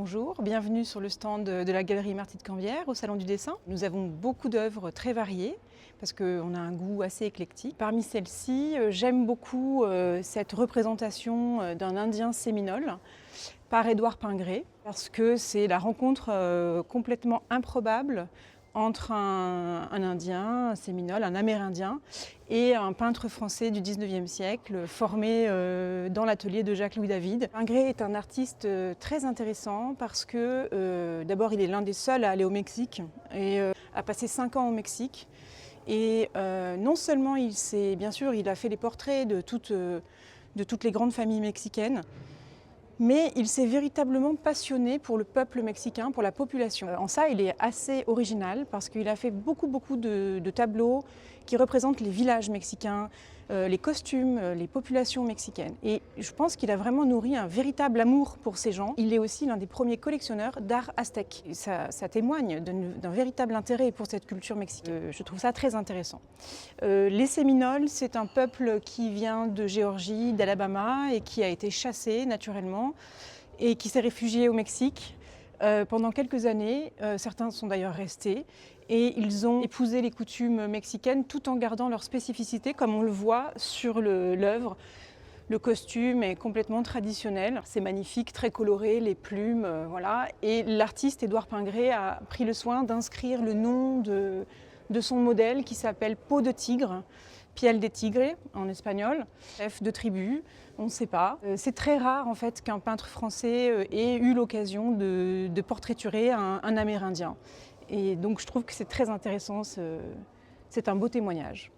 bonjour, bienvenue sur le stand de la galerie Marty de Cambière au Salon du Dessin. Nous avons beaucoup d'œuvres très variées parce qu'on a un goût assez éclectique. Parmi celles-ci, j'aime beaucoup cette représentation d'un Indien séminole par Édouard Pingré parce que c'est la rencontre complètement improbable entre un Indien, un Séminole, un Amérindien et un peintre français du 19e siècle formé dans l'atelier de Jacques-Louis David. Pingré est un artiste très intéressant parce que d'abord il est l'un des seuls à aller au Mexique et a passé 5 ans au Mexique. Et non seulement il a fait les portraits de toutes les grandes familles mexicaines, mais il s'est véritablement passionné pour le peuple mexicain, pour la population. En ça, il est assez original parce qu'il a fait beaucoup de tableaux qui représentent les villages mexicains, les costumes, les populations mexicaines. Et je pense qu'il a vraiment nourri un véritable amour pour ces gens. Il est aussi l'un des premiers collectionneurs d'art aztèque. Ça témoigne d'un véritable intérêt pour cette culture mexicaine. Je trouve ça très intéressant. Les Séminoles, c'est un peuple qui vient de Géorgie, d'Alabama et qui a été chassé naturellement et qui s'est réfugié au Mexique. Pendant quelques années, certains sont d'ailleurs restés et ils ont épousé les coutumes mexicaines tout en gardant leur spécificité, comme on le voit sur l'œuvre. Le costume est complètement traditionnel, c'est magnifique, très coloré, les plumes, voilà. Et l'artiste Édouard Pingré a pris le soin d'inscrire le nom de son modèle qui s'appelle Peau de tigre, Piel de tigre en espagnol, chef de tribu, on ne sait pas. C'est très rare en fait qu'un peintre français ait eu l'occasion de portraiturer un Amérindien. Et donc je trouve que c'est très intéressant, c'est un beau témoignage.